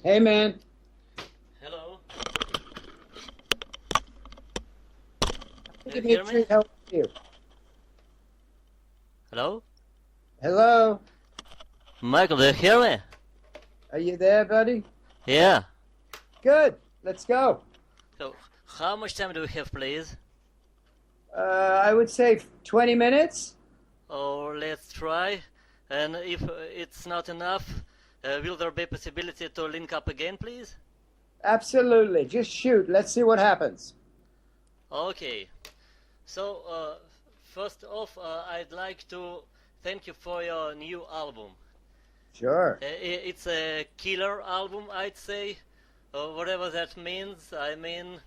Hey, man. Hello, do you hear me? Dimitri, how are you? Hello? Hello. Michael, do you hear me? Are you there, buddy? Yeah. Good. Let's go. So, how much time do we have, please? I would say 20 minutes. Or let's try. And if it's not enough, will there be possibility to link up again, please? Absolutely. Just shoot. Let's see what happens. Okay. So, first off, I'd like to thank you for your new album. Sure. It's a killer album, I'd say. Whatever that means. I mean,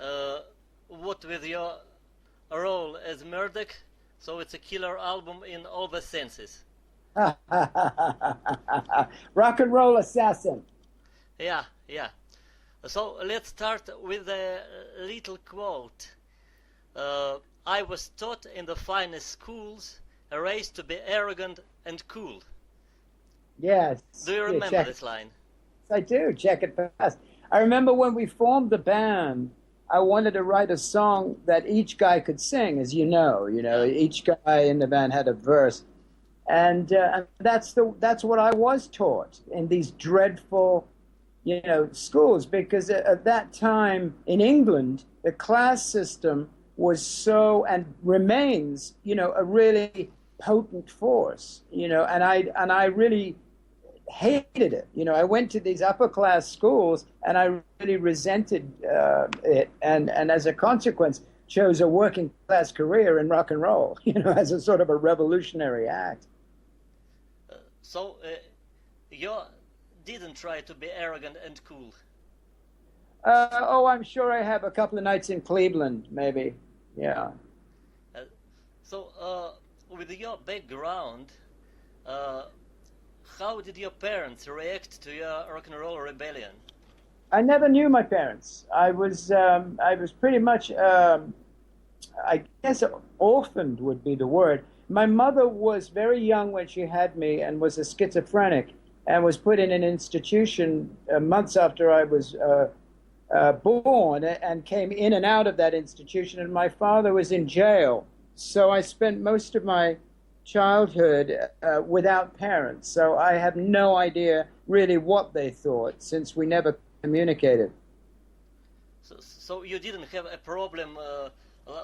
uh, what with your role as Murdoch, so it's a killer album in all the senses. Rock and roll assassin. Yeah, yeah. So let's start with a little quote. I was taught in the finest schools, raised to be arrogant and cool. Yes. Do you Yeah, remember check. this line? I do. Check it fast. I remember when we formed the band, I wanted to write a song that each guy could sing, as you know. Yeah. Each guy in the band had a verse. And that's what I was taught in these dreadful, schools, because at that time in England the class system was so and remains, a really potent force, and I really hated it. I went to these upper class schools and I really resented it, and as a consequence chose a working class career in rock and roll, as a sort of a revolutionary act. So you didn't try to be arrogant and cool. Oh, I'm sure I have a couple of nights in Cleveland, maybe. Yeah. Uh, so, with your background, uh, how did your parents react to your rock and roll rebellion? I never knew my parents. I was pretty much, I guess, orphaned would be the word. My mother was very young when she had me and was a schizophrenic and was put in an institution months after I was born, and came in and out of that institution. And my father was in jail. So I spent most of my childhood without parents. So I have no idea really what they thought, since we never communicated. So you didn't have a problem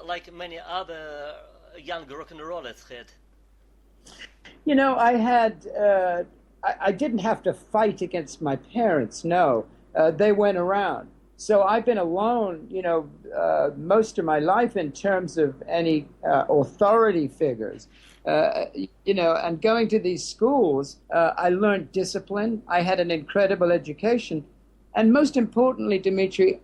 like many other young rock and rollers had. I had, I didn't have to fight against my parents. No, they went around. So I've been alone, most of my life in terms of any authority figures. And going to these schools, I learned discipline. I had an incredible education. And most importantly, Dimitri,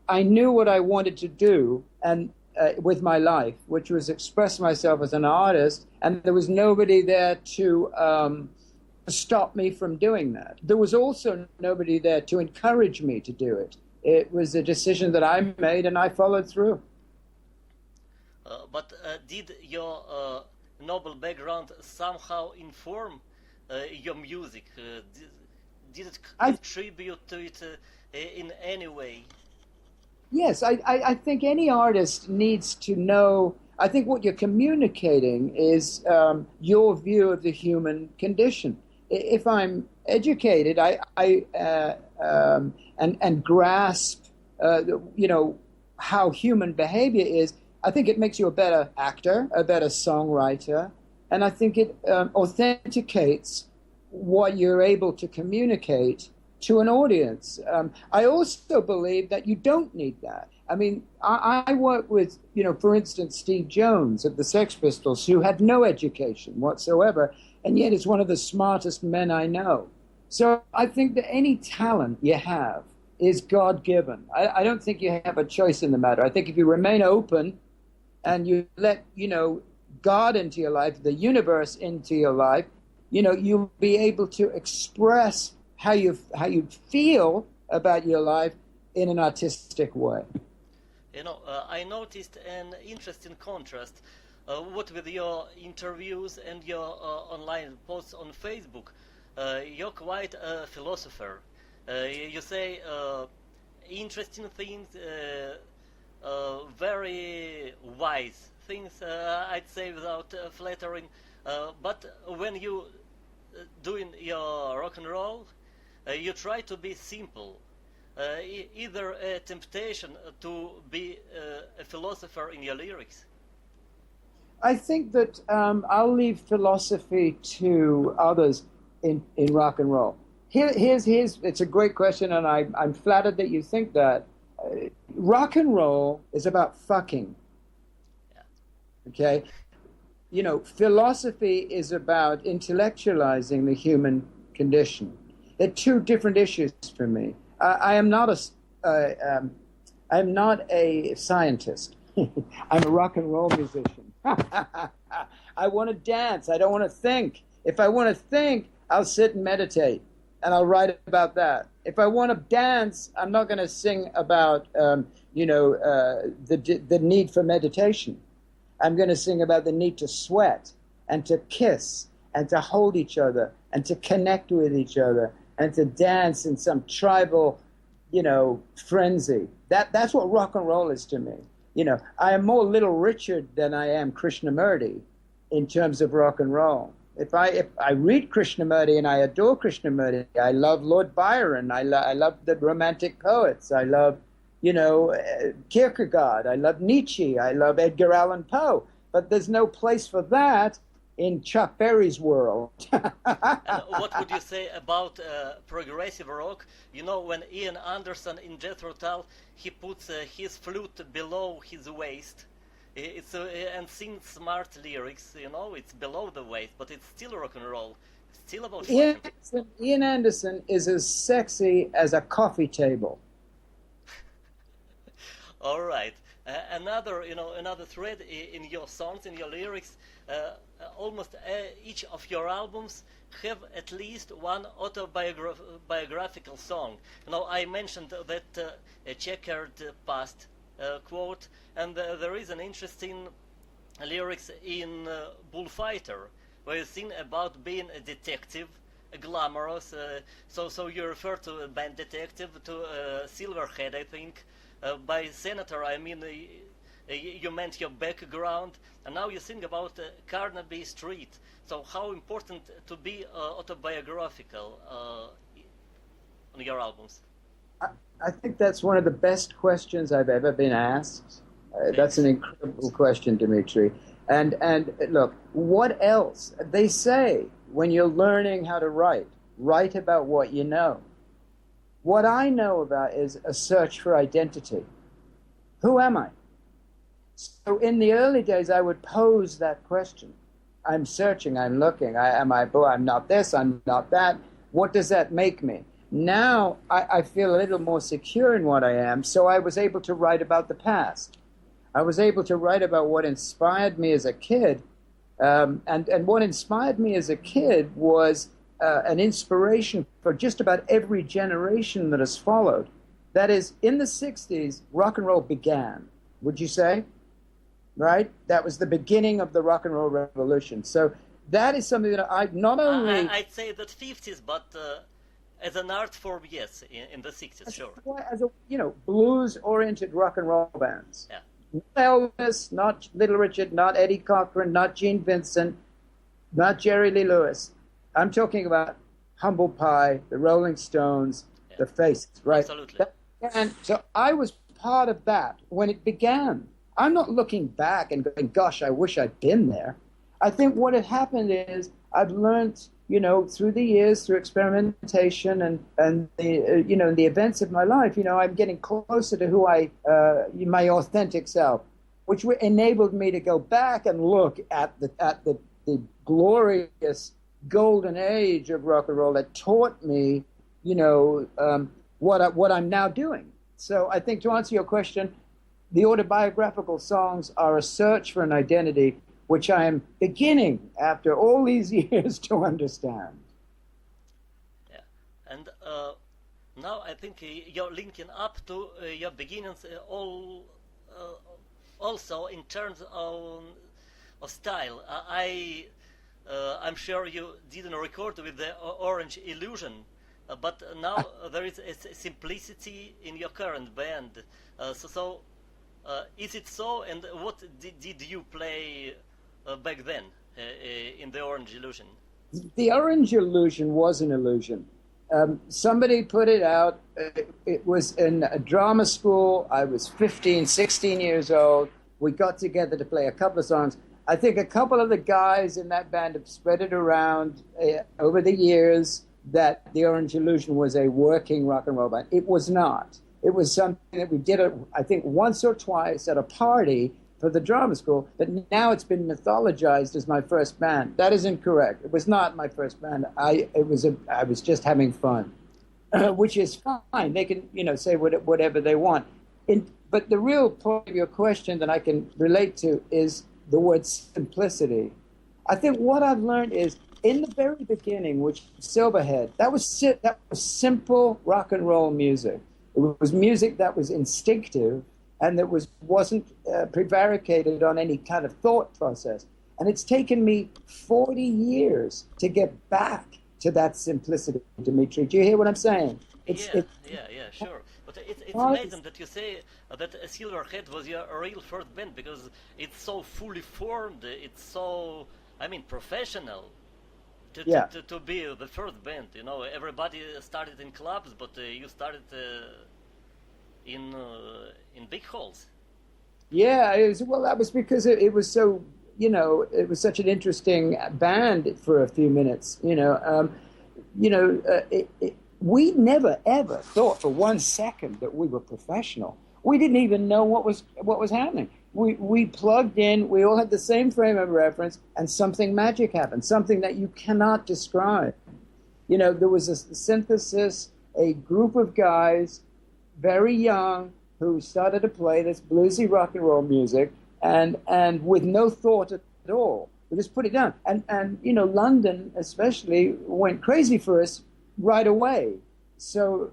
I knew what I wanted to do, and with my life, which was express myself as an artist, and there was nobody there to stop me from doing that. There was also nobody there to encourage me to do it. It was a decision that I made, and I followed through. But did your noble background somehow inform your music? Did it I contribute to it in any way? Yes, I think any artist needs to know. I think what you're communicating is your view of the human condition. If I'm educated, and grasp, how human behavior is. I think it makes you a better actor, a better songwriter, and I think it authenticates what you're able to communicate to an audience. I also believe that you don't need that. I mean, I work with, for instance, Steve Jones of the Sex Pistols, who had no education whatsoever, and yet is one of the smartest men I know. So I think that any talent you have is God-given. I don't think you have a choice in the matter. I think if you remain open and you let, God into your life, the universe into your life, you'll be able to express how you feel about your life in an artistic way. I noticed an interesting contrast. What with your interviews and your online posts on Facebook, you're quite a philosopher. You say interesting things, very wise things, I'd say, without flattering. But when you doing your rock and roll, you try to be simple. Either a temptation to be a philosopher in your lyrics. I think that I'll leave philosophy to others in rock and roll. Here's it's a great question, and I'm flattered that you think that. Rock and roll is about fucking. Yeah. Okay? You know, philosophy is about intellectualizing the human condition. They're two different issues for me. I'm not a scientist. I'm a rock and roll musician. I want to dance. I don't want to think. If I want to think, I'll sit and meditate, and I'll write about that. If I want to dance, I'm not going to sing about, the need for meditation. I'm going to sing about the need to sweat and to kiss and to hold each other and to connect with each other and to dance in some tribal, frenzy. That's what rock and roll is to me. I am more Little Richard than I am Krishnamurti in terms of rock and roll. If I read Krishnamurti and I adore Krishnamurti, I love Lord Byron, I love the Romantic poets, I love, Kierkegaard, I love Nietzsche, I love Edgar Allan Poe, but there's no place for that in Chuck Berry's world. And what would you say about progressive rock? When Ian Anderson in Jethro Tull, he puts his flute below his waist. It's and sings smart lyrics. It's below the waist, but it's still rock and roll. It's still about Ian Anderson is as sexy as a coffee table. All right. Another thread in your songs, in your lyrics. Almost each of your albums have at least one autobiographical song. I mentioned that a checkered past quote, and there is an interesting lyrics in Bullfighter, where you sing about being a detective, a glamorous. So you refer to a band detective, to Silverhead, I think. By senator, I mean you meant your background, and now you sing about Carnaby Street. So how important to be autobiographical on your albums? I think that's one of the best questions I've ever been asked. That's an incredible question, Dimitri. And look, what else? They say when you're learning how to write about what you know. What I know about is a search for identity. Who am I? So in the early days, I would pose that question. I'm searching, I'm looking. I'm not this, I'm not that. What does that make me? Now I feel a little more secure in what I am, so I was able to write about the past. I was able to write about what inspired me as a kid. And what inspired me as a kid was an inspiration for just about every generation that has followed. That is, in the 60s, rock and roll began, would you say? Right? That was the beginning of the rock and roll revolution. So that is something that I not only... I'd say that 50s, but as an art form, yes, in the 60s, sure. As a, blues-oriented rock and roll bands. Yeah. Not Elvis, not Little Richard, not Eddie Cochran, not Gene Vincent, not Jerry Lee Lewis. I'm talking about Humble Pie, the Rolling Stones, the Faces, right? Absolutely. And so I was part of that when it began. I'm not looking back and going, gosh, I wish I'd been there. I think what had happened is I've learned, through the years, through experimentation and the events of my life, I'm getting closer to who my authentic self, which enabled me to go back and look at the glorious golden age of rock and roll that taught me, what I'm now doing. So I think to answer your question, the autobiographical songs are a search for an identity which I am beginning, after all these years, to understand. Yeah, and now I think you're linking up to your beginnings also in terms of style. I I'm sure you didn't record with the Orange Illusion, but now there is a simplicity in your current band. Is it so? And what did you play back then in the Orange Illusion? The Orange Illusion was an illusion. Somebody put it out. It was in a drama school. I was 15, 16 years old. We got together to play a couple of songs. I think a couple of the guys in that band have spread it around over the years that the Orange Illusion was a working rock and roll band. It was not. It was something that we did, I think, once or twice at a party for the drama school, but now it's been mythologized as my first band. That is incorrect. It was not my first band. I was just having fun, which is fine. They can, say whatever they want. But the real point of your question that I can relate to is the word simplicity. I think what I've learned is in the very beginning, which Silverhead, that was simple rock and roll music. It was music that was instinctive and that wasn't prevaricated on any kind of thought process. And it's taken me 40 years to get back to that simplicity, Dimitri. Do you hear what I'm saying? Yeah, sure. But it's amazing that you say that Silverhead was your real first band, because it's so fully formed, it's so, professional to be the first band. Everybody started in clubs, but you started in big halls. Yeah, that was because it was so, it was such an interesting band for a few minutes. We never ever thought for 1 second that we were professional. We didn't even know what was happening. We plugged in. We all had the same frame of reference, and something magic happened. Something that you cannot describe. There was a synthesis, a group of guys, very young, who started to play this bluesy rock and roll music, and with no thought at all. We just put it down. And London especially went crazy for us right away. So,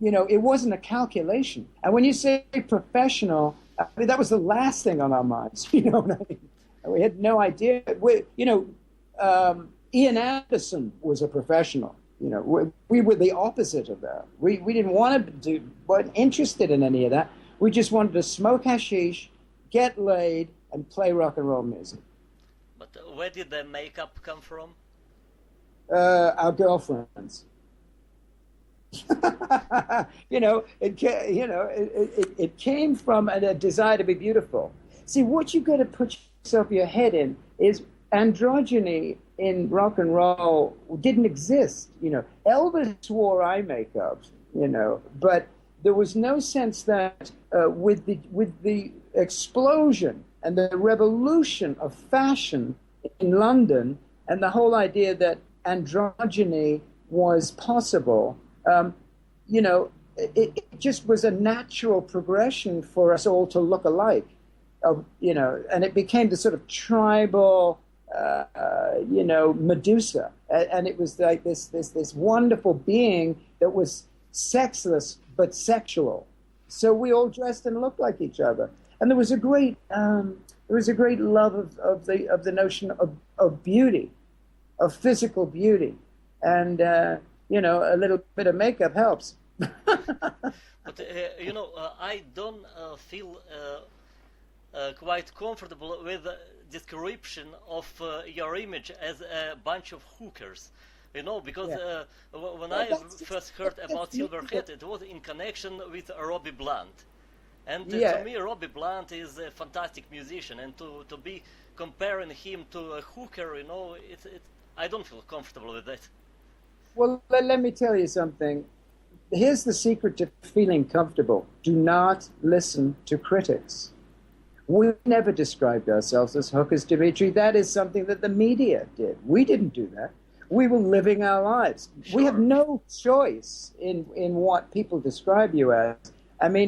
it wasn't a calculation. And when you say professional, that was the last thing on our minds. You know what I mean? We had no idea. Ian Anderson was a professional. We were the opposite of that. We didn't weren't interested in any of that. We just wanted to smoke hashish, get laid, and play rock and roll music. But where did the makeup come from? Our girlfriends. It came from a desire to be beautiful. See, what you've got to put your head in is androgyny in rock and roll didn't exist. Elvis wore eye makeup, but there was no sense that with the explosion and the revolution of fashion in London and the whole idea that androgyny was possible, it just was a natural progression for us all to look alike, and it became the sort of tribal, Medusa, and it was like this wonderful being that was sexless but sexual. So we all dressed and looked like each other, and there was a great love of the notion of beauty, of physical beauty, and a little bit of makeup helps. But I don't feel quite comfortable with the description of your image as a bunch of hookers. Because when I first heard about Silverhead, it was in connection with Robbie Blunt. And to me, Robbie Blunt is a fantastic musician, and to be comparing him to a hooker, I don't feel comfortable with that. Well, let me tell you something. Here's the secret to feeling comfortable. Do not listen to critics. We never described ourselves as hookers, Dimitri. That is something that the media did. We didn't do that. We were living our lives. Sure. We have no choice in what people describe you as.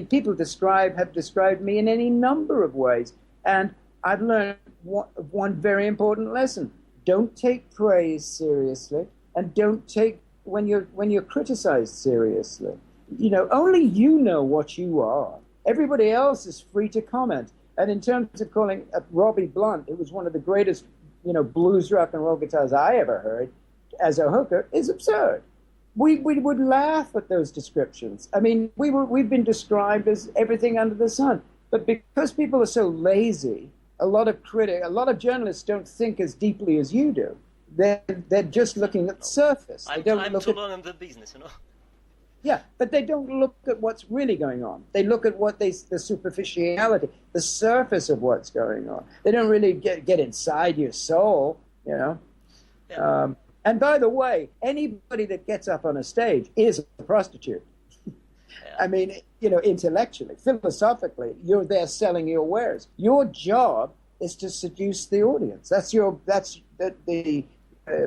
People have described me in any number of ways. And I've learned one very important lesson. Don't take praise seriously, and don't take when you're criticized seriously. Only you know what you are. Everybody else is free to comment. And in terms of calling Robbie Blunt, it was one of the greatest blues rock and roll guitars I ever heard as a hooker is absurd. We would laugh at those descriptions. I mean, we've been described as everything under the sun. But because people are so lazy, a lot of journalists don't think as deeply as you do. They're just looking at the surface. I'm too long in the business, Yeah, but they don't look at what's really going on. They look at the superficiality, the surface of what's going on. They don't really get inside your soul, Yeah. And by the way, anybody that gets up on a stage is a prostitute. Yeah. I mean, intellectually, philosophically, you're there selling your wares. Your job is to seduce the audience. That's the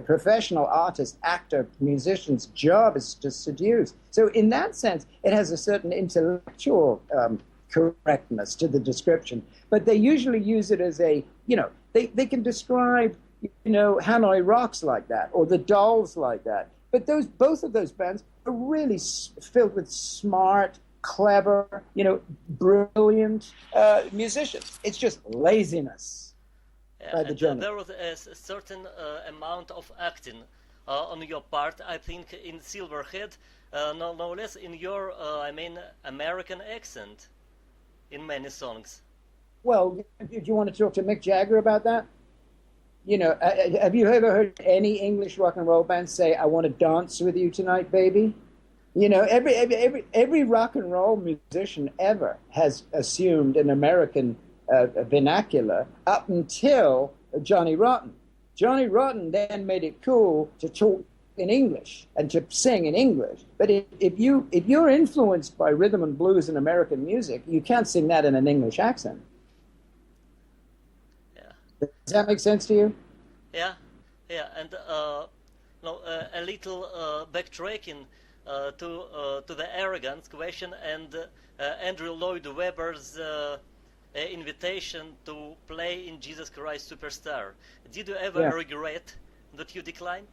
professional artist, actor, musician's job is to seduce. So in that sense, it has a certain intellectual correctness to the description. But they usually use it as they can describe, Hanoi Rocks like that, or the Dolls like that. But both of those bands are really filled with smart, clever, brilliant musicians. It's just laziness by the journalist. There was a certain amount of acting on your part, I think, in Silverhead, no less in your, American accent in many songs. Well, do you want to talk to Mick Jagger about that? Have you ever heard any English rock and roll band say, "I want to dance with you tonight, baby"? Every rock and roll musician ever has assumed an American vernacular up until Johnny Rotten. Johnny Rotten then made it cool to talk in English and to sing in English. But if you're influenced by rhythm and blues and American music, you can't sing that in an English accent. Does that make sense to you? Yeah, and a little backtracking to the arrogance question and Andrew Lloyd Webber's invitation to play in Jesus Christ Superstar. Did you ever regret that you declined?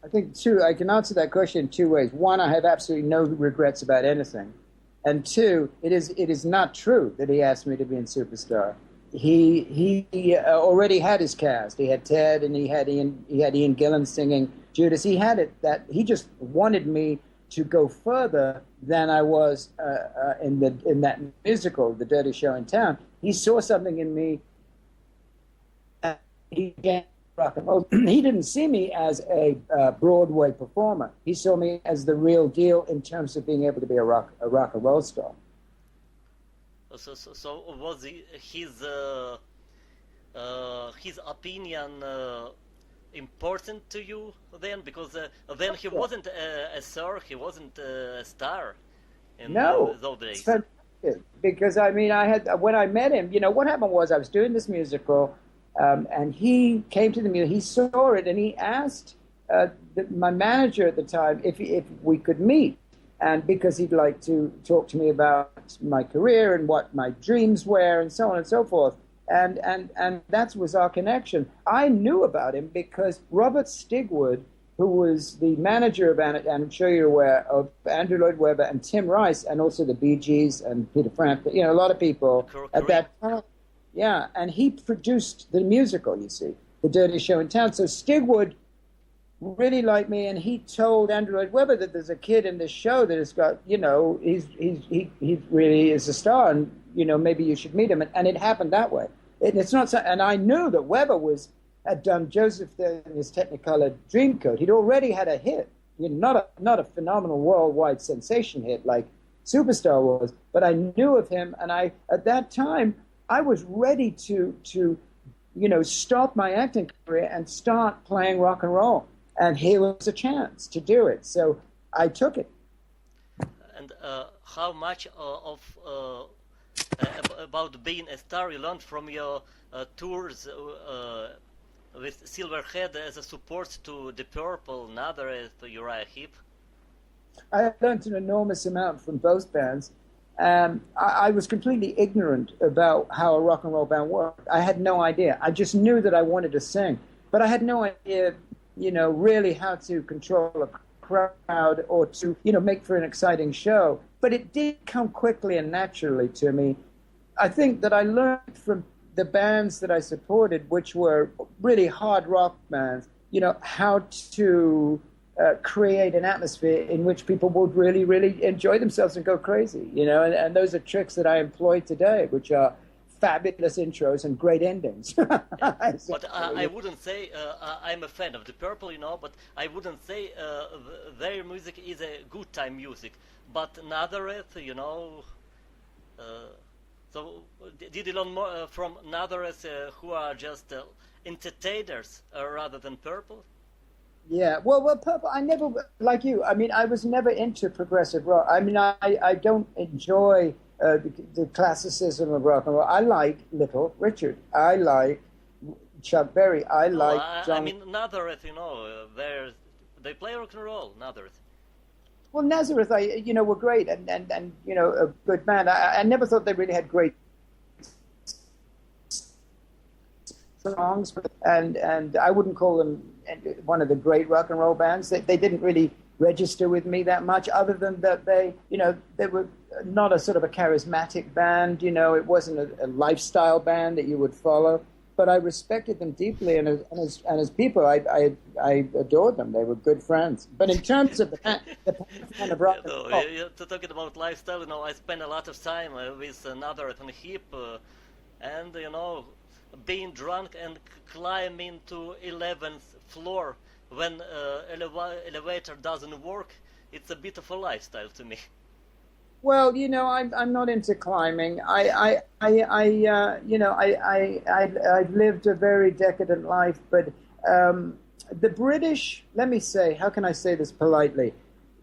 I think I can answer that question in two ways. One, I have absolutely no regrets about anything, and two, it is not true that he asked me to be in Superstar. He already had his cast. He had Ted, and he had Ian Gillan singing Judas. He had it that he just wanted me to go further than I was in that musical, The Dirty Show in Town. He saw something in me. He didn't see me as a Broadway performer. He saw me as the real deal in terms of being able to be a rock and roll star. So was his opinion important to you then? Because then he wasn't a star, he wasn't a star in those days. Because when I met him, what happened was I was doing this musical, and he came to the musical. He saw it, and he asked my manager at the time if we could meet. And because he'd like to talk to me about my career and what my dreams were and so on and so forth. And that was our connection. I knew about him because Robert Stigwood, who was the manager of, and I'm sure you're aware, of Andrew Lloyd Webber and Tim Rice, and also the Bee Gees and Peter Frampton, a lot of people at that time. Yeah, and he produced the musical, you see, The Dirty Show in Town. So Stigwood really liked me, and he told Andrew Lloyd Webber that there's a kid in this show that has got, he really is a star, and maybe you should meet him. And it happened that way. It's not so, and I knew that Webber had done Joseph in his Technicolor Dreamcoat. He'd already had a hit, not a phenomenal worldwide sensation hit like Superstar was, but I knew of him, and at that time I was ready to stop my acting career and start playing rock and roll. And here was a chance to do it, so I took it. And how much about being a star you learned from your tours with Silverhead as a support to Deep Purple, Nazareth, Uriah Heep? I learned an enormous amount from both bands. I was completely ignorant about how a rock and roll band worked. I had no idea. I just knew that I wanted to sing, but I had no idea really how to control a crowd or to, make for an exciting show. But it did come quickly and naturally to me. I think that I learned from the bands that I supported, which were really hard rock bands, how to create an atmosphere in which people would really, really enjoy themselves and go crazy, and those are tricks that I employ today, which are fabulous intros and great endings. But I wouldn't say I'm a fan of the Purple, but I wouldn't say their music is a good time music. But Nazareth, so did you learn more from Nazareth, who are just entertainers rather than Purple? Yeah, well, Purple, I never, like you, I mean, I was never into progressive rock. I mean, I don't enjoy the classicism of rock and roll. I like Little Richard. I like Chuck Berry. I like John... I mean, Nazareth, they play rock and roll, Nazareth. Well, Nazareth, were great and a good band. I never thought they really had great songs, and I wouldn't call them one of the great rock and roll bands. They didn't really register with me that much, other than that they were not a sort of a charismatic band. It wasn't a lifestyle band that you would follow. But I respected them deeply, and as people, I adored them. They were good friends. But in terms of the kind of rock and roll, talking about lifestyle, I spent a lot of time with Nazareth and Hip, and being drunk and climbing to 11th floor when elevator doesn't work. It's a bit of a lifestyle to me. Well, I'm not into climbing. I lived a very decadent life, but the British, let me say, how can I say this politely?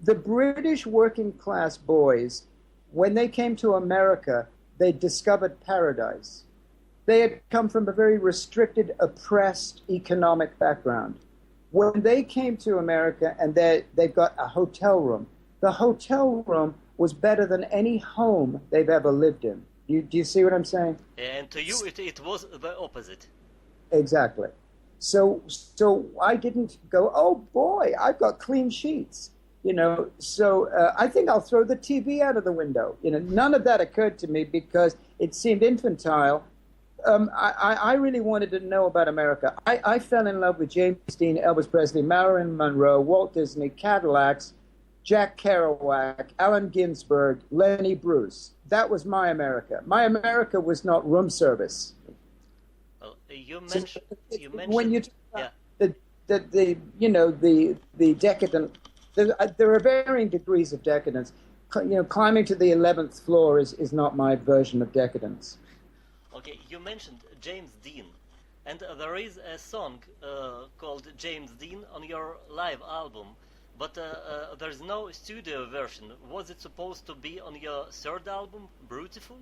The British working class boys, when they came to America, they discovered paradise. They had come from a very restricted, oppressed economic background. When they came to America and they've got a hotel room, the hotel room was better than any home they've ever lived in. Do you see what I'm saying? And to you, it was the opposite. Exactly. So I didn't go, oh boy, I've got clean sheets. So I think I'll throw the TV out of the window. None of that occurred to me because it seemed infantile. I really wanted to know about America. I fell in love with James Dean, Elvis Presley, Marilyn Monroe, Walt Disney, Cadillacs, Jack Kerouac, Allen Ginsberg, Lenny Bruce. That was my America. My America was not room service. Well, you mentioned when you talk about the decadent. There are varying degrees of decadence. Climbing to the 11th floor is not my version of decadence. Okay, you mentioned James Dean, and there is a song called James Dean on your live album. But there's no studio version. Was it supposed to be on your third album, Brutiful?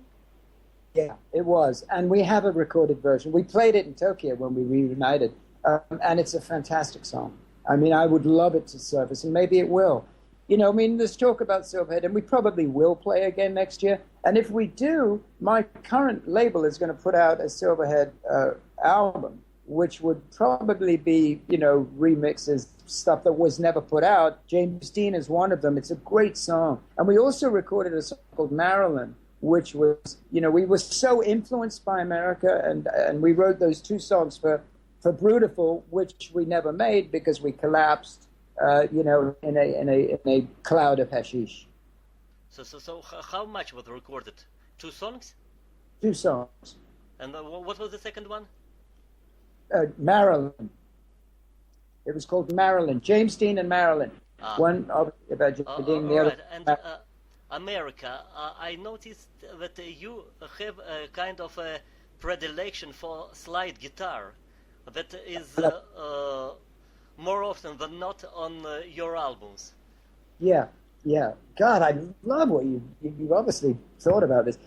Yeah, it was. And we have a recorded version. We played it in Tokyo when we reunited. And it's a fantastic song. I mean, I would love it to surface, and maybe it will. There's talk about Silverhead, and we probably will play again next year. And if we do, my current label is going to put out a Silverhead album, which would probably be, remixes, stuff that was never put out. James Dean is one of them. It's a great song. And we also recorded a song called Marilyn, which was, we were so influenced by America, and we wrote those two songs for Brutiful, which we never made because we collapsed, in a cloud of hashish. So how much was recorded? 2 songs? 2 songs. And what was the second one? Marilyn. It was called Marilyn. James Dean and Marilyn. One obviously about James Dean, the other. And America, I noticed that you have a kind of a predilection for slide guitar that is more often than not on your albums. Yeah. God, I love what you obviously thought about this.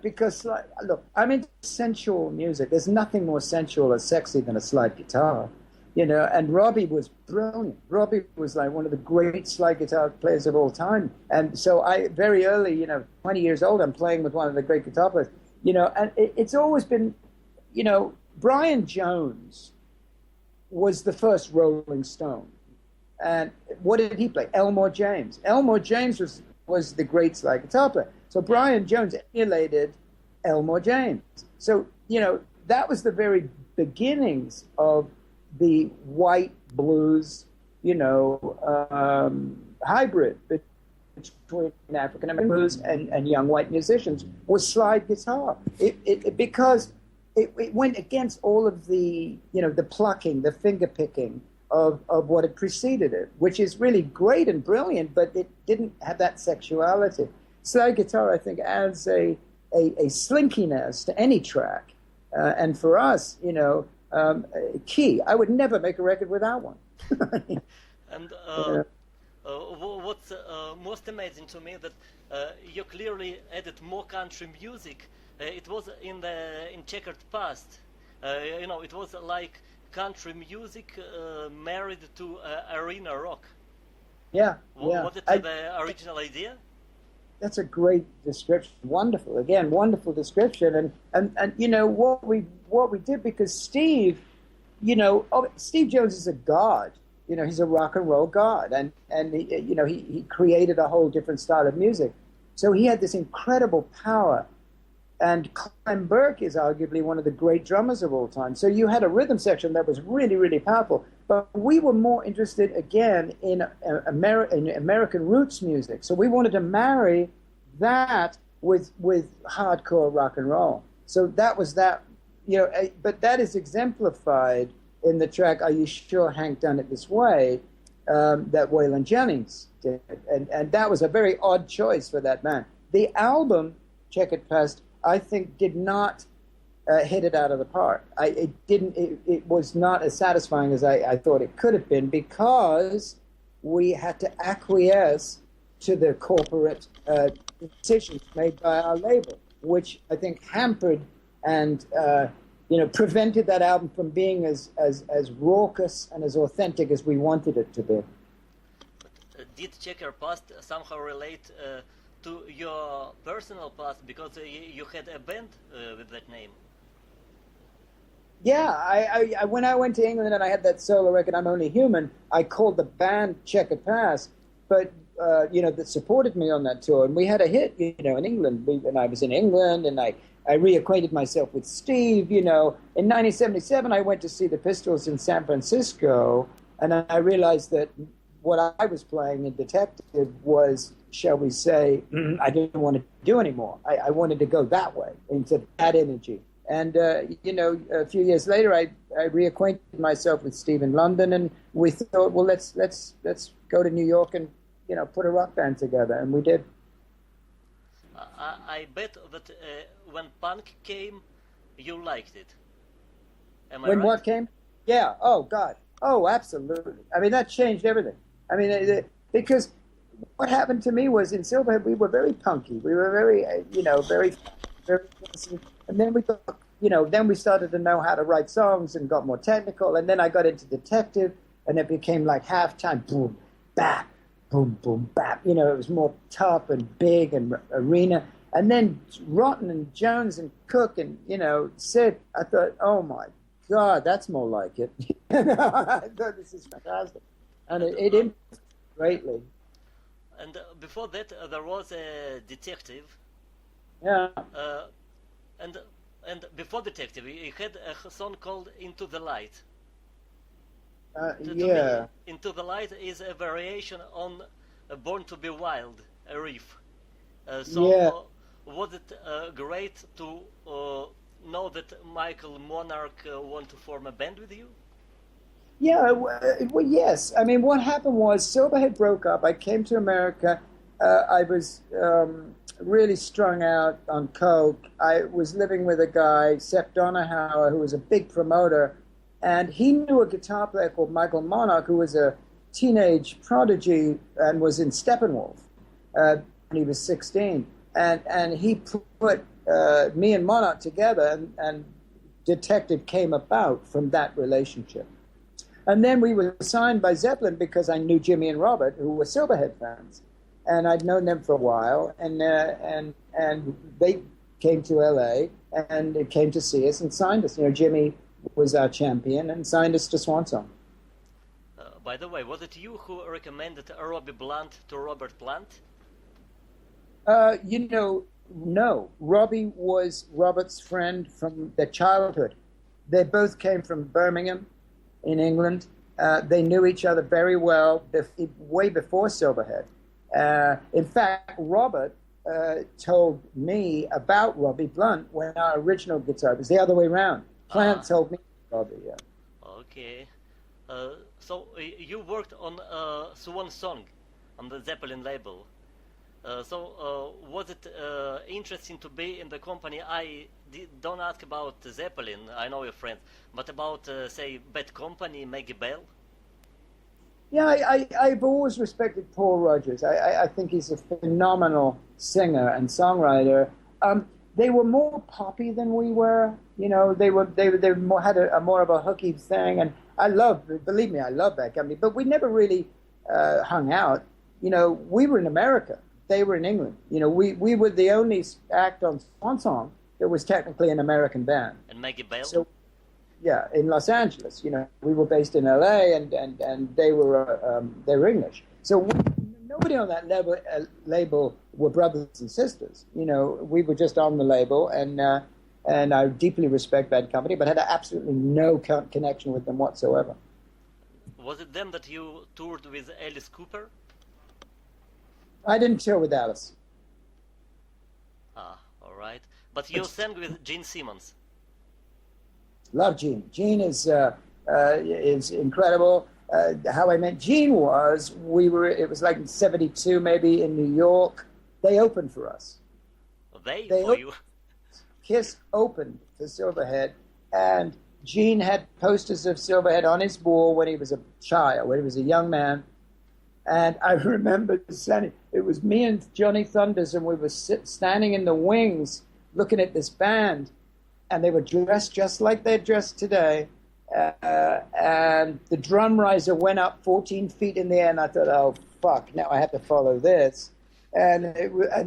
Because look, I'm into sensual music. There's nothing more sensual or sexy than a slide guitar, And Robbie was brilliant. Robbie was like one of the great slide guitar players of all time. And so I very early, 20 years old, I'm playing with one of the great guitar players. And it's always been, Brian Jones was the first Rolling Stone. And what did he play? Elmore James. Elmore James was the great slide guitar player. So Brian Jones emulated Elmore James. So, that was the very beginnings of the white blues, hybrid between African American blues and young white musicians was slide guitar. Because it went against all of the the plucking, the finger picking of what had preceded it, which is really great and brilliant, but it didn't have that sexuality. Slide guitar, I think, adds a slinkiness to any track, and for us, key. I would never make a record without one. And what's most amazing to me that you clearly added more country music. It was in checkered past. It was like country music married to arena rock. Yeah, Was it the original idea? That's a great description. Wonderful. Again, wonderful description. And what we did, because Steve Jones is a god. He's a rock and roll god, and he created a whole different style of music. So he had this incredible power. And Clem Burke is arguably one of the great drummers of all time. So you had a rhythm section that was really, really powerful. But we were more interested, again, in American roots music. So we wanted to marry that with hardcore rock and roll. So that was that, but that is exemplified in the track "Are You Sure Hank Done It This Way" that Waylon Jennings did. And that was a very odd choice for that man. The album, Checkered Past, I think did not hit it out of the park. It was not as satisfying as I thought it could have been, because we had to acquiesce to the corporate decisions made by our label, which I think hampered and prevented that album from being as raucous and as authentic as we wanted it to be. Did Checkered Past somehow relate to your personal past, because you had a band with that name? Yeah, I when I went to England and I had that solo record, I'm Only Human, I called the band Checkered Past, but that supported me on that tour, and we had a hit, in England. And I was in England, and I reacquainted myself with Steve. In 1977, I went to see the Pistols in San Francisco, and I realized that what I was playing in Detective was, shall we say, I didn't want to do anymore. I wanted to go that way, into that energy. And, a few years later, I reacquainted myself with Steve in London, and we thought, well, let's go to New York and, put a rock band together, and we did. I bet that when punk came, you liked it. Am I When right? what came? Yeah. Oh, God. Oh, absolutely. I mean, that changed everything. I mean, because what happened to me was, in Silverhead, we were very punky. We were very, very, very, and then we got, then we started to know how to write songs and got more technical. And then I got into Detective, and it became like halftime, boom, bap, boom, boom, bap. It was more tough and big and arena. And then Rotten and Jones and Cook and, Sid, I thought, oh my God, that's more like it. I thought, this is fantastic. And it improved greatly. And before that, there was a Detective. Yeah. And before Detective, you had a song called Into the Light. To me, Into the Light is a variation on Born to be Wild, a riff. Was it great to know that Michael Monarch want to form a band with you? Yeah, well, yes. I mean, what happened was Silverhead broke up. I came to America. I was really strung out on coke. I was living with a guy, Sepp Donahauer, who was a big promoter, and he knew a guitar player called Michael Monarch, who was a teenage prodigy and was in Steppenwolf when he was 16. And he put me and Monarch together, and Detective came about from that relationship. And then we were signed by Zeppelin because I knew Jimmy and Robert, who were Silverhead fans, and I'd known them for a while. And they came to LA and came to see us and signed us. Jimmy was our champion and signed us to Swan Song. By the way, was it you who recommended Robbie Blunt to Robert Plant? No, Robbie was Robert's friend from their childhood. They both came from Birmingham in England. They knew each other very well way before Silverhead. In fact, Robert told me about Robbie Blunt when our original guitar, it was the other way around. Plant told me about Robbie, yeah. Okay. So you worked on Swan Song on the Zeppelin label. Was it interesting to be in the company? Don't ask about Zeppelin, I know your friends, but about, say, Bad Company, Maggie Bell? Yeah, I've always respected Paul Rodgers. I think he's a phenomenal singer and songwriter. They were more poppy than we were. You know, they had a more of a hooky thing, and believe me, I love that company. But we never really hung out. You know, we were in America. They were in England. You know, we were the only act on Swan Song that was technically an American band. And Maggie Bell? So, yeah, in Los Angeles. You know, we were based in LA, and they were English. So nobody on that label were brothers and sisters. You know, we were just on the label, and I deeply respect Bad Company, but had absolutely no connection with them whatsoever. Was it them that you toured with Alice Cooper? I didn't tour with Alice. Ah, all right. But you sang with Gene Simmons. Love Gene. Gene is incredible. How I met Gene was it was like in '72 maybe in New York. They opened for us. They for you? Kiss opened for Silverhead, and Gene had posters of Silverhead on his wall when he was a child, when he was a young man. And I remember it was me and Johnny Thunders, and we were standing in the wings looking at this band, and they were dressed just like they're dressed today. And the drum riser went up 14 feet in the air, and I thought, oh, fuck, now I have to follow this. And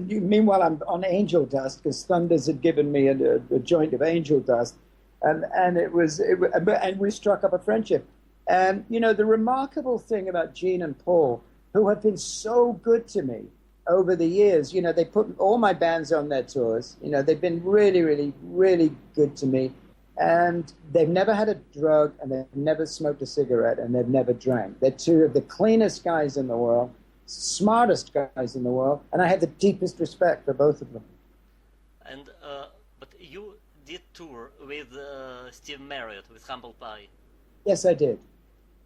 meanwhile, I'm on angel dust, because Thunders had given me a joint of angel dust. And we struck up a friendship. And, you know, the remarkable thing about Gene and Paul, who have been so good to me over the years, you know, they put all my bands on their tours. You know, they've been really, really, really good to me. And they've never had a drug, and they've never smoked a cigarette, and they've never drank. They're two of the cleanest guys in the world, smartest guys in the world, and I have the deepest respect for both of them. And but you did tour with Steve Marriott, with Humble Pie. Yes, I did.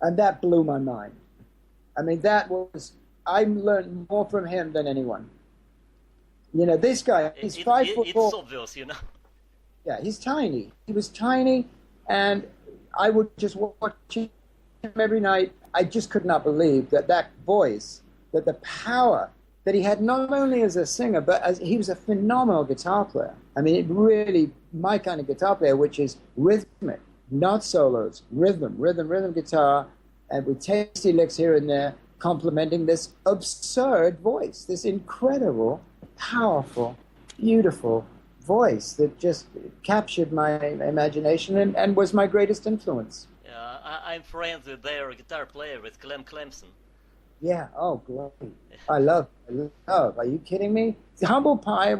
And that blew my mind. I mean, I learned more from him than anyone. You know, this guy, he's 5 foot tall. It's obvious, you know. Yeah, he's tiny. He was tiny, and I would just watch him every night. I just could not believe that voice, that the power that he had, not only as a singer, but as he was a phenomenal guitar player. I mean, it really, my kind of guitar player, which is rhythmic. Not solos, rhythm guitar, and with tasty licks here and there, complementing this absurd voice, this incredible, powerful, beautiful voice that just captured my imagination and was my greatest influence. Yeah, I'm friends with their guitar player, with Clem Clemson. Yeah, oh, great. I love. Are you kidding me? Humble Pie,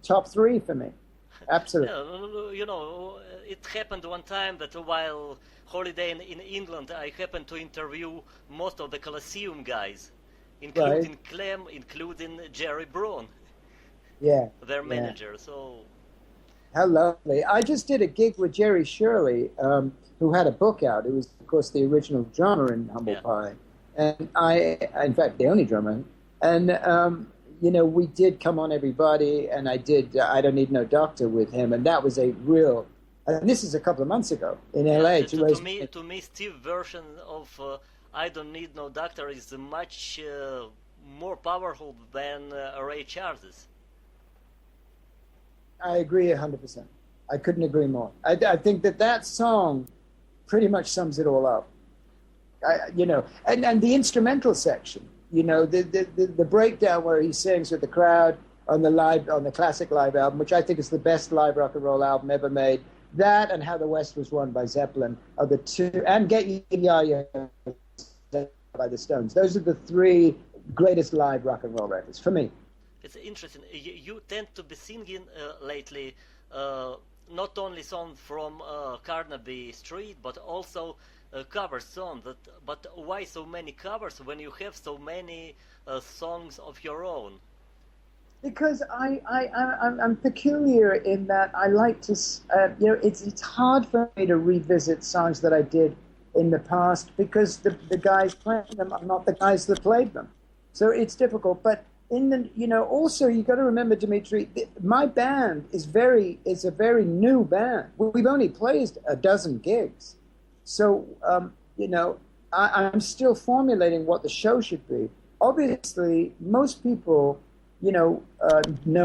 top 3 for me. Absolutely. Yeah, you know, it happened one time that while holidaying in England, I happened to interview most of the Colosseum guys, including Clem, including Jerry Braun. Yeah. Their manager, so... How lovely. I just did a gig with Jerry Shirley, who had a book out. It was, of course, the original drummer in Humble Pie. And in fact, the only drummer. And, you know, we did Come On Everybody, and I did I Don't Need No Doctor with him, and that was a real... And this is a couple of months ago in L.A. To me, Steve's version of I Don't Need No Doctor is much more powerful than Ray Charles's. I agree 100%. I couldn't agree more. I think that song pretty much sums it all up. You know, and the instrumental section, you know, the breakdown where he sings with the crowd on the classic live album, which I think is the best live rock and roll album ever made. That and How the West Was Won by Zeppelin are the two, and Get You Ya Ya by the Stones. Those are the 3 greatest live rock and roll records for me. it's interesting. You tend to be singing lately uh, not only songs from Carnaby Street, but also cover songs. But why so many covers when you have so many songs of your own? Because I'm peculiar in that I like to, it's hard for me to revisit songs that I did in the past because the guys playing them are not the guys that played them. So it's difficult. But also you got to remember, Dimitri, my band is a very new band. We've only played a dozen gigs. So, I'm still formulating what the show should be. Obviously, most people know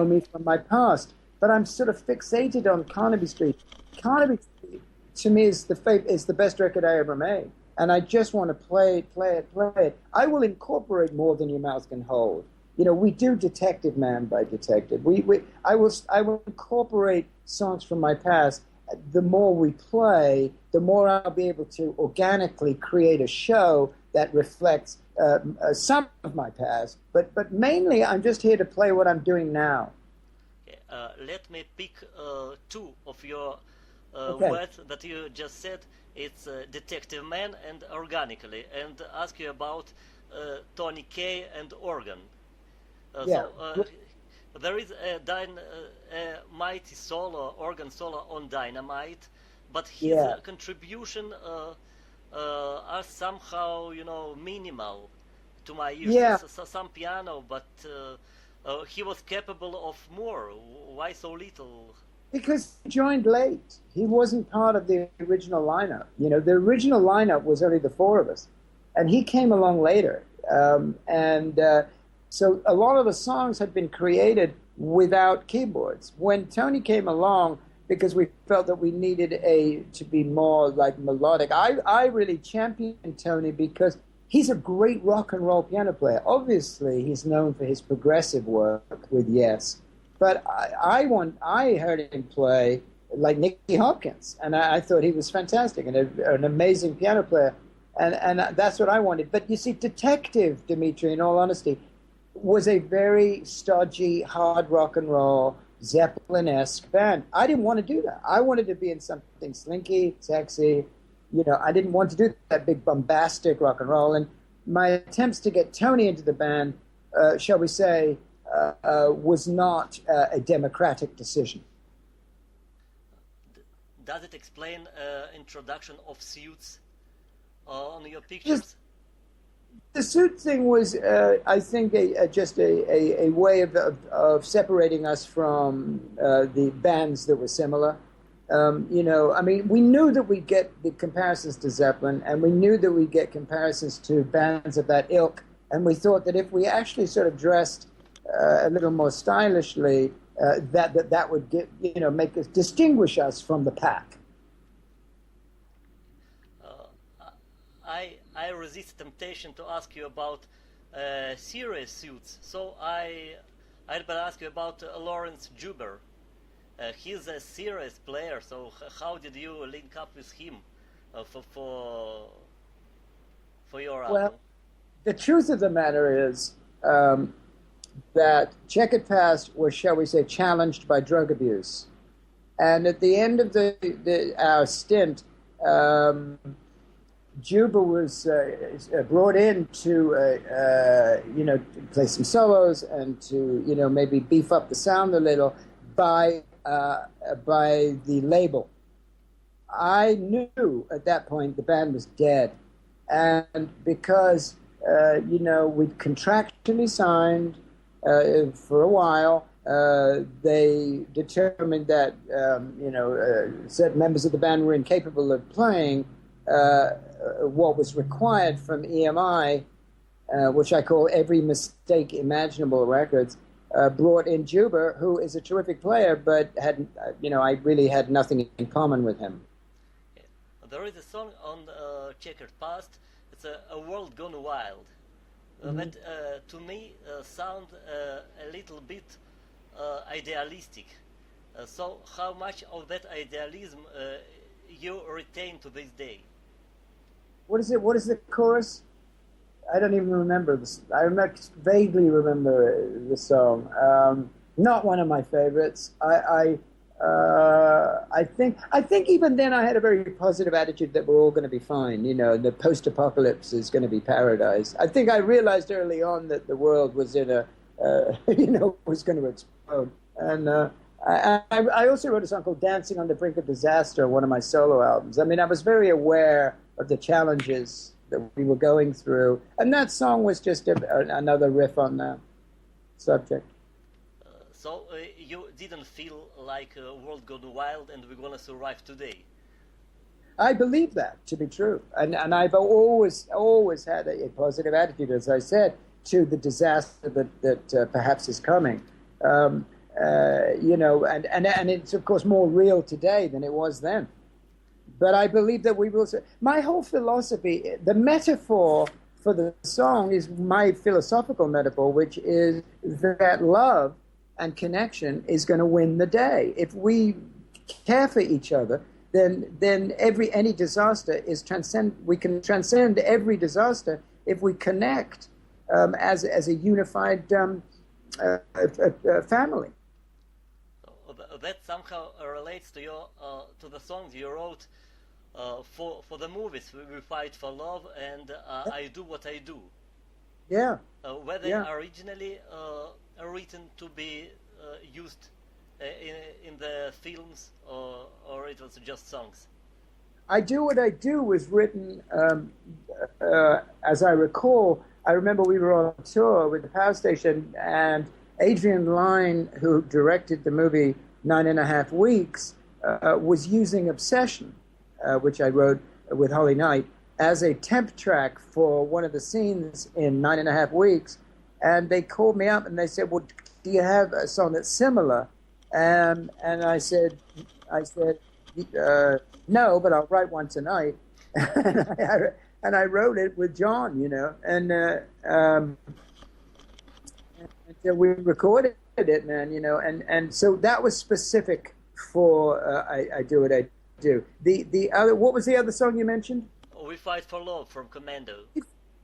me from my past, but I'm sort of fixated on Carnaby Street. Carnaby Street, to me, is the best record I ever made, and I just want to play it. I will incorporate More Than Your Mouth Can Hold. We do Detective Man by Detective. I will incorporate songs from my past. The more we play, the more I'll be able to organically create a show that reflects some of my past, but mainly I'm just here to play what I'm doing now. Okay, let me pick two of your Okay. words that you just said. It's Detective Man and Organically, and ask you about Tony Kaye and organ. Yeah. There is a mighty solo, organ solo on Dynamite, but his Yeah. contribution are somehow, minimal to my ears. Yeah. Some piano, but he was capable of more. Why so little? Because he joined late. He wasn't part of the original lineup. The original lineup was only the four of us, and he came along later. So a lot of the songs had been created without keyboards. When Tony came along, because we felt that we needed to be more like melodic, I really championed Tony because he's a great rock and roll piano player. Obviously, he's known for his progressive work with Yes, but I heard him play like Nicky Hopkins, and I thought he was fantastic and an amazing piano player, and that's what I wanted. But you see, Detective, Dimitri, in all honesty, was a very stodgy, hard rock and roll, Zeppelin-esque band. I didn't want to do that. I wanted to be in something slinky, sexy. I didn't want to do that big bombastic rock and roll. And my attempts to get Tony into the band, shall we say, was not a democratic decision. Does it explain introduction of suits on your pictures? The suit thing was, I think, just a way of separating us from the bands that were similar. We knew that we'd get the comparisons to Zeppelin, and we knew that we'd get comparisons to bands of that ilk, and we thought that if we actually sort of dressed a little more stylishly, that would make us distinguish us from the pack. I resist temptation to ask you about serious suits, so I'd better ask you about Lawrence Juber. He's a serious player, so how did you link up with him for your album? Well, the truth of the matter is that Checkered Past was, shall we say, challenged by drug abuse, and at the end of our stint, Juba was brought in to play some solos and to maybe beef up the sound a little by the label. I knew at that point the band was dead, and because we'd contractually signed for a while, they determined that certain members of the band were incapable of playing what was required from EMI, which I call Every Mistake Imaginable Records, brought in Juba, who is a terrific player, but I really had nothing in common with him. Yeah. There is a song on Checkered Past. It's a World Gone Wild. That to me sound a little bit idealistic. So how much of that idealism you retain to this day? What is it? What is the chorus? I don't even remember this. Vaguely remember the song. Not one of my favorites. I think even then I had a very positive attitude that we're all going to be fine. You know, the post-apocalypse is going to be paradise. I think I realized early on that the world was in a, was going to explode. And I also wrote a song called "Dancing on the Brink of Disaster," one of my solo albums. I mean, I was very aware of the challenges that we were going through, and that song was just another riff on that subject. So you didn't feel like a world gone wild and we're gonna survive today? I believe that to be true, and I've always had a positive attitude, as I said, to the disaster that perhaps is coming. And it's of course more real today than it was then. But I believe that we will. My whole philosophy, the metaphor for the song is my philosophical metaphor, which is that love and connection is going to win the day. If we care for each other, then any disaster is transcend. We can transcend every disaster if we connect as a unified family. That somehow relates to your to the songs you wrote for the movies. We Fight for Love and I Do What I Do. Yeah. Were they originally written to be used in the films, or it was just songs? I Do What I Do was written, as I recall. I remember we were on tour with the Power Station, and Adrian Lyne, who directed the movie 9.5 Weeks, was using Obsession, which I wrote with Holly Knight, as a temp track for one of the scenes in 9.5 Weeks. And they called me up and they said, well, do you have a song that's similar? And I said, no, but I'll write one tonight. And I wrote it with John, and so we recorded it, man, and so that was specific for I Do What I Do. The other, what was the other song you mentioned? We Fight for Love from Commando.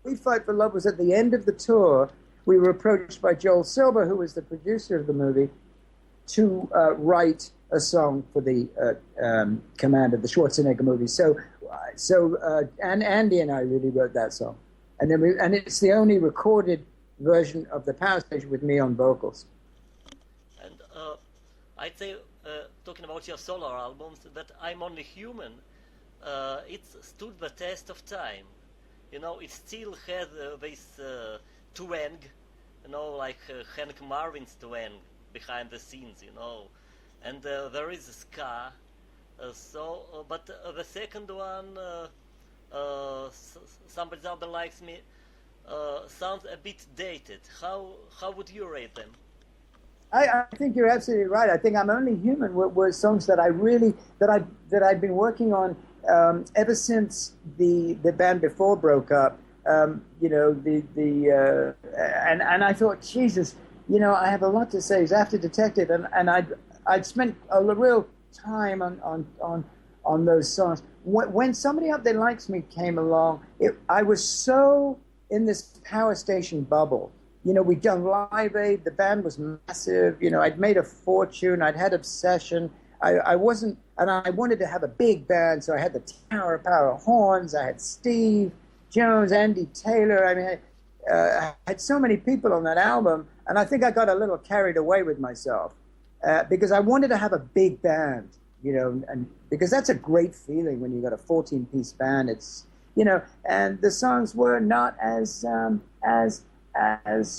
We Fight for Love was at the end of the tour. We were approached by Joel Silver, who was the producer of the movie, to write a song for the Commando, the Schwarzenegger movie. So and Andy and I really wrote that song, and it's the only recorded version of the Power Station with me on vocals. And I'd say, talking about your solo albums, that I'm Only Human, it's stood the test of time. It still has this twang, like Hank Marvin's twang behind the scenes, and there is a ska. But the second one, Somebody Other Likes Me, sounds a bit dated. How would you rate them? I think you're absolutely right. I think I'm Only Human were songs that I've been working on ever since the band before broke up. And I thought, Jesus, I have a lot to say. It was after Detective, and I'd spent a real time on those songs. When Somebody Out There Likes Me came along, I was so in this Power Station bubble. We'd done Live Aid, the band was massive, I'd made a fortune, I'd had Obsession. I wanted to have a big band, so I had the Tower of Power horns, I had Steve Jones, Andy Taylor. I mean, I had so many people on that album, and I think I got a little carried away with myself because I wanted to have a big band, and because that's a great feeling when you got a 14-piece band. It's, and the songs were not as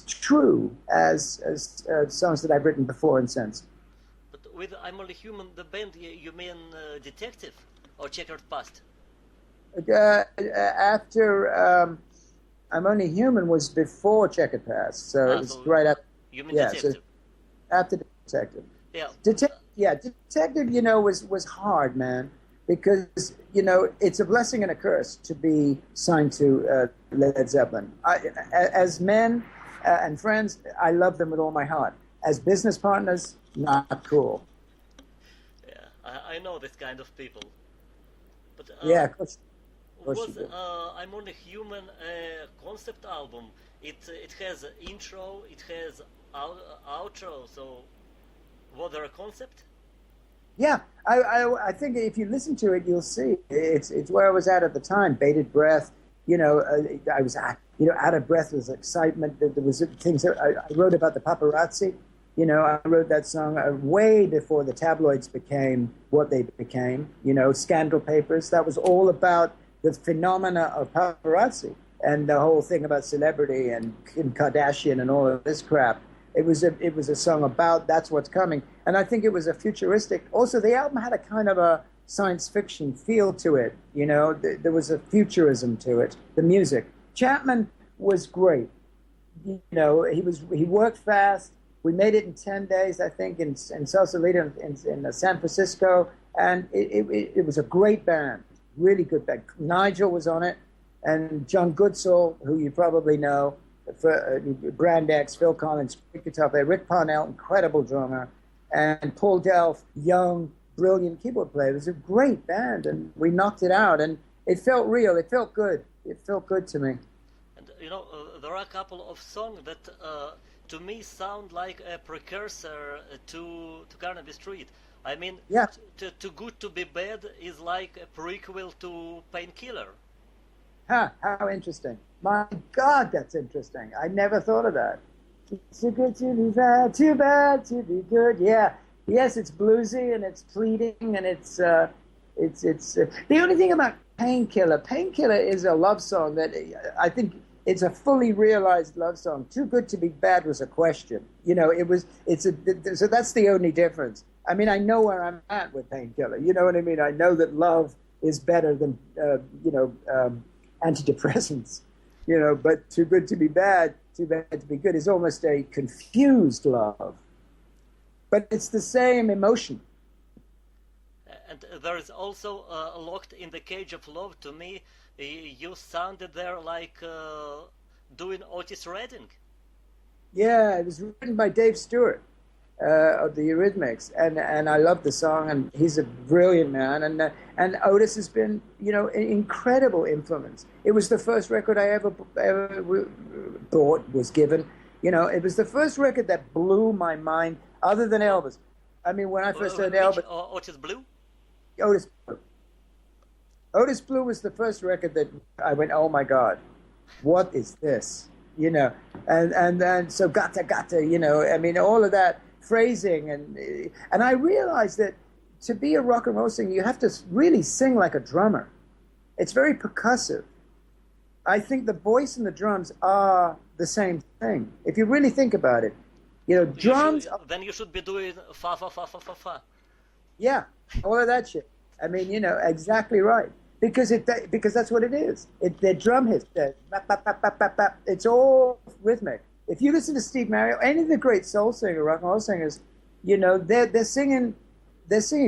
true as songs that I've written before and since. But with I'm Only Human, the band, you mean Detective or Checkered Past? After I'm Only Human was before Checkered Past, so it was so right after. You mean Detective? So after Detective. Yeah. Detective, was hard, man, because it's a blessing and a curse to be signed to Led Zeppelin. As men and friends, I love them with all my heart. As business partners, not cool. Yeah, I know this kind of people. But yeah, of course. course you was do. I'm on a Human concept album. It has intro, it has outro. So was there a concept? Yeah, I think if you listen to it, you'll see it's where I was at the time. Bated breath, I was out of breath with excitement. There was things that I wrote about the paparazzi. I wrote that song way before the tabloids became what they became. Scandal papers. That was all about the phenomena of paparazzi and the whole thing about celebrity and Kim Kardashian and all of this crap. It was a song about that's what's coming, and I think it was a futuristic. Also, the album had a kind of a science fiction feel to it. There was a futurism to it. The music. Chapman was great. He worked fast. We made it in 10 days, I think, in Sausalito in San Francisco, and it was a great band, really good band. Nigel was on it, and John Goodsall, who you probably know, for Brand X, Phil Collins, great guitar player, Rick Parnell, incredible drummer, and Paul Delph, young, brilliant keyboard player. It was a great band, and we knocked it out, and it felt real. It felt good. It felt good to me. And there are a couple of songs that to me sound like a precursor to Carnaby Street. I mean, yeah. Too Good to Be Bad is like a prequel to Painkiller. Huh, how interesting. My God, that's interesting. I never thought of that. It's too good to be bad, too bad to be good. Yeah. Yes, it's bluesy and it's pleading and it's the only thing about Painkiller is a love song that I think it's a fully realized love song. Too Good to Be Bad was a question. So that's the only difference. I mean, I know where I'm at with Painkiller. You know what I mean? I know that love is better than, antidepressants, but Too Good to Be Bad, Too Bad to Be Good is almost a confused love. But it's the same emotion. And there is also Locked in the Cage of Love. To me, you sounded there like doing Otis Redding. Yeah, it was written by Dave Stewart of the Eurythmics, and I love the song, and he's a brilliant man, and Otis has been, an incredible influence. It was the first record I ever bought, was given. It was the first record that blew my mind, other than Elvis. I mean, when I first heard Elvis... Otis Blue? Otis Blue. Otis Blue was the first record that I went, oh my God, what is this? And so gata, I mean, all of that phrasing, and I realized that to be a rock and roll singer, you have to really sing like a drummer. It's very percussive. I think the voice and the drums are the same thing. If you really think about it, drums. Then you should be doing fa fa fa fa fa fa. Yeah, all of that shit. I mean, exactly right. Because that's what it is. They're drum hits. It's all rhythmic. If you listen to Steve Mario, any of the great soul singer, rock and roll singers, they're singing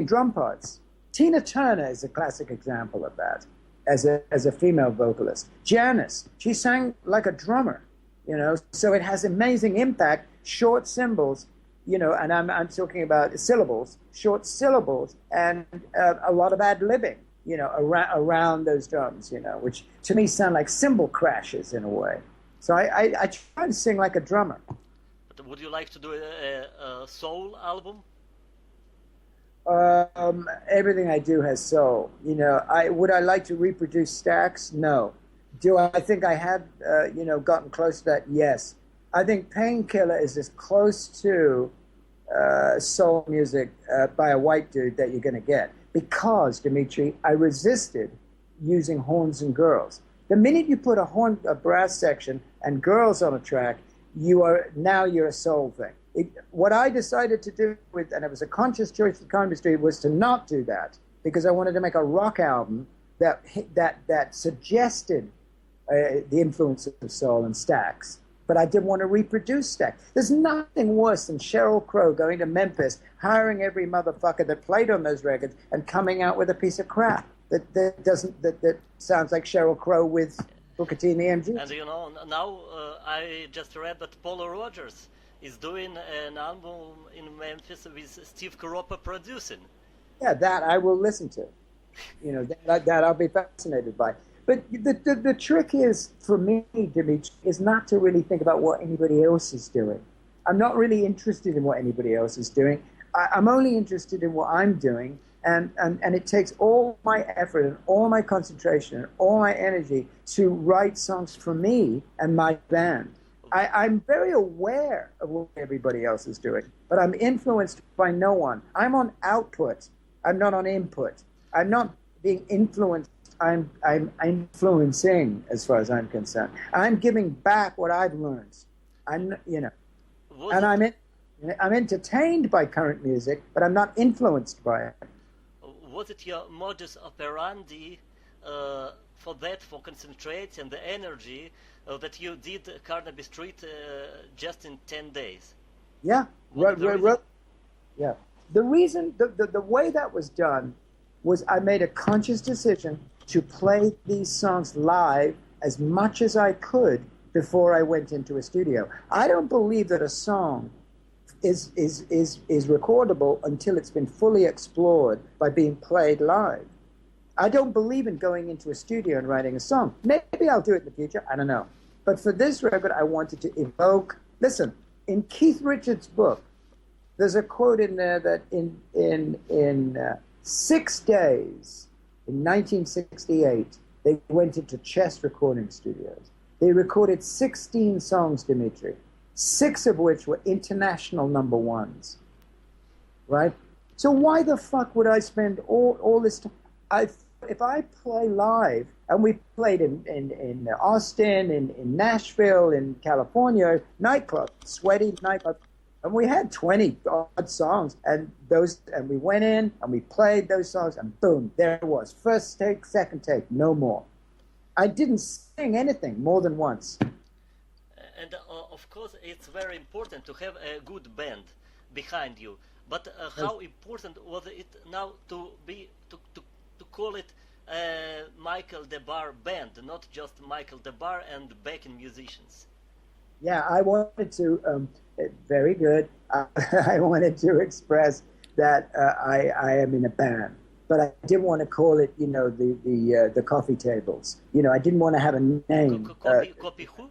drum parts. Tina Turner is a classic example of that as a female vocalist. Janis, she sang like a drummer, so it has amazing impact. Short cymbals, and I'm talking about syllables, short syllables, and a lot of ad-libbing, around those drums, which to me sound like cymbal crashes in a way. So I try to sing like a drummer. But would you like to do a soul album? Everything I do has soul. Would I like to reproduce Stax? No. Do I think I have, gotten close to that? Yes. I think Painkiller is as close to soul music by a white dude that you're going to get. Because, Dimitri, I resisted using horns and girls. The minute you put a brass section and girls on a track, you're a soul thing. What I decided to do and it was a conscious choice with Carnaby Street, was to not do that, because I wanted to make a rock album that suggested the influence of soul and Stax. But I didn't want to reproduce Stax. There's nothing worse than Sheryl Crow going to Memphis, hiring every motherfucker that played on those records, and coming out with a piece of crap that sounds like Sheryl Crow with Booker T and the MGs. And now I just read that Paul Rogers is doing an album in Memphis with Steve Caroppa producing. Yeah, that I will listen to. That I'll be fascinated by. But the trick is, for me, Dimitri, is not to really think about what anybody else is doing. I'm not really interested in what anybody else is doing. I'm only interested in what I'm doing, and it takes all my effort and all my concentration and all my energy to write songs for me and my band. I'm very aware of what everybody else is doing, but I'm influenced by no one. I'm on output. I'm not on input. I'm not being influenced. I'm influencing, as far as I'm concerned. I'm giving back what I've learned. I'm entertained by current music, but I'm not influenced by it. Was it your modus operandi for that, for concentrate and the energy that you did Carnaby Street just in 10 days? Yeah, yeah. The reason, the way that was done was I made a conscious decision to play these songs live as much as I could before I went into a studio. I don't believe that a song is recordable until it's been fully explored by being played live. I don't believe in going into a studio and writing a song. Maybe I'll do it in the future, I don't know. But for this record, I wanted to evoke. Listen, in Keith Richards' book, there's a quote in there that in 6 days, in 1968, they went into Chess Recording Studios. They recorded 16 songs, Dimitri, 6 of which were international number ones, right? So why the fuck would I spend all this time? If I play live, and we played in Austin, in Nashville, in California, nightclub, sweaty nightclub, and we had 20 odd songs, and we went in and we played those songs, and boom, there it was. First take, second take, no more. I didn't sing anything more than once. And of course, it's very important to have a good band behind you. But how important was it now to call it Michael DeBar band, not just Michael DeBar and backing musicians? Yeah, I wanted to. Very good. I wanted to express that I am in a band, but I didn't want to call it, the coffee tables. I didn't want to have a name. Copy who?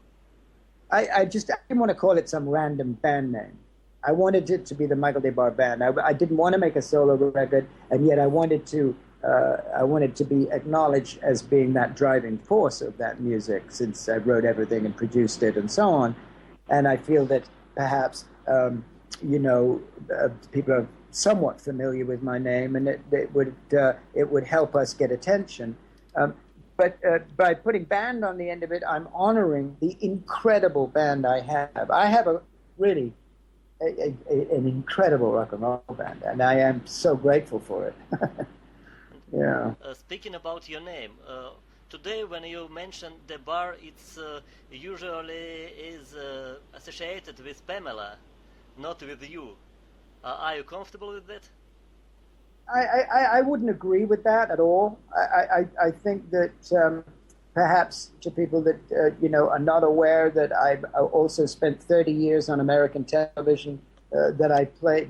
I didn't want to call it some random band name. I wanted it to be the Michael DeBar Band. I didn't want to make a solo record, and yet I wanted to be acknowledged as being that driving force of that music, since I wrote everything and produced it and so on. And I feel that perhaps, people are somewhat familiar with my name, and it would help us get attention. But by putting band on the end of it, I'm honoring the incredible band I have. I have an incredible rock and roll band, and I am so grateful for it. Yeah. Speaking about your name, today when you mention DeBar, it's usually is associated with Pamela, not with you. Are you comfortable with that? I wouldn't agree with that at all. I think that perhaps to people that are not aware that I've also spent 30 years on American television, that I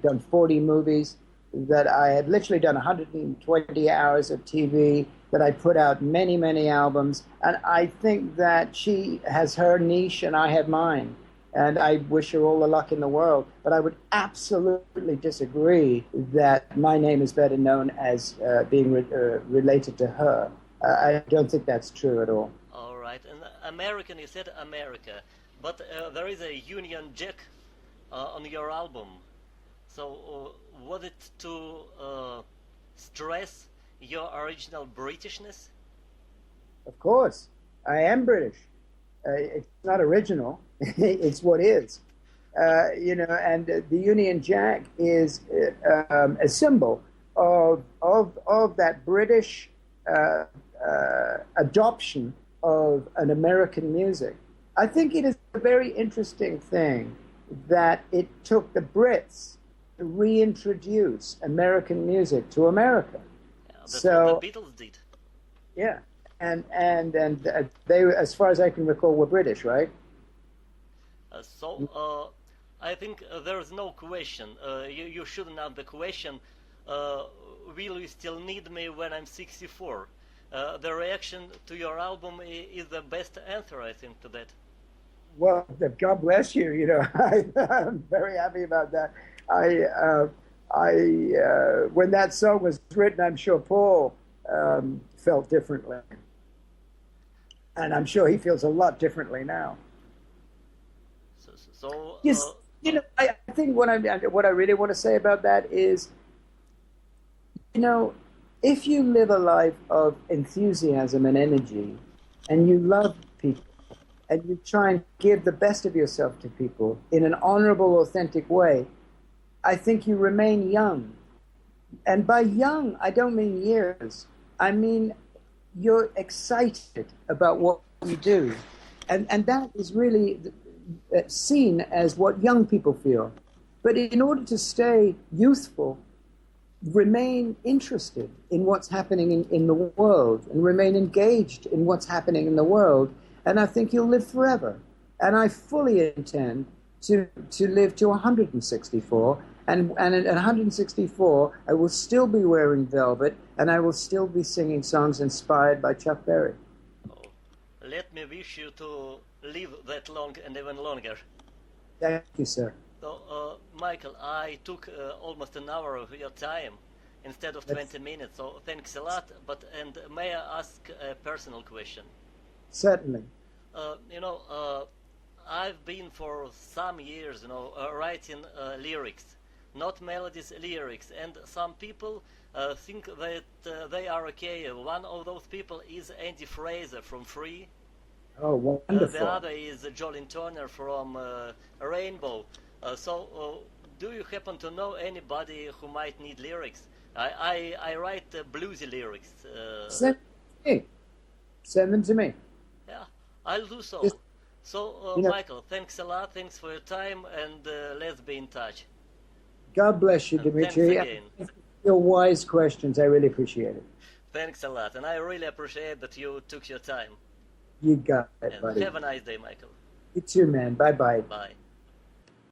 done 40 movies, that I had literally done 120 hours of TV, that I put out many, many albums, and I think that she has her niche and I have mine. And I wish her all the luck in the world. But I would absolutely disagree that my name is better known as being related to her. I don't think that's true at all. All right. And American, you said America. But there is a Union Jack on your album. So was it to stress your original Britishness? Of course. I am British. It's not original. It's what is. And the Union Jack is a symbol of that British adoption of an American music. I think it is a very interesting thing that it took the Brits to reintroduce American music to America. Yeah, that's what the Beatles did. Yeah. And they, as far as I can recall, were British, right? I think there is no question. You shouldn't have the question, will you still need me when I'm 64? the reaction to your album is the best answer, I think, to that. Well, God bless you. You know, I'm very happy about that. When that song was written, I'm sure Paul felt differently, and I'm sure he feels a lot differently now. Yes, you know, I think what I really want to say about that is, you know, if you live a life of enthusiasm and energy, and you love people, and you try and give the best of yourself to people in an honorable, authentic way, I think you remain young. And by young, I don't mean years. I mean you're excited about what you do. And that is really seen as what young people feel. But in order to stay youthful, remain interested in what's happening in the world and remain engaged in what's happening in the world, and I think you'll live forever. And I fully intend to live to 164, and at 164, I will still be wearing velvet, and I will still be singing songs inspired by Chuck Berry. Oh, let me wish you to live that long and even longer. Thank you, sir. So, Michael, I took almost an hour of your time instead of 20 minutes, so thanks a lot. And may I ask a personal question? Certainly. You know, I've been for some years, you know, writing lyrics, not melodies, lyrics, and some people think that they are okay. One of those people is Andy Fraser from Free. Oh, wonderful. The other is Jolene Turner from Rainbow. Do you happen to know anybody who might need lyrics? I write bluesy lyrics. Send them to me. Yeah, I'll do so. Just, Michael, thanks a lot. Thanks for your time, and let's be in touch. God bless you, Dimitri. Thanks again. Your wise questions. I really appreciate it. Thanks a lot, and I really appreciate that you took your time. You got it, And buddy. have a nice day, Michael. You too, man. Bye-bye. Bye.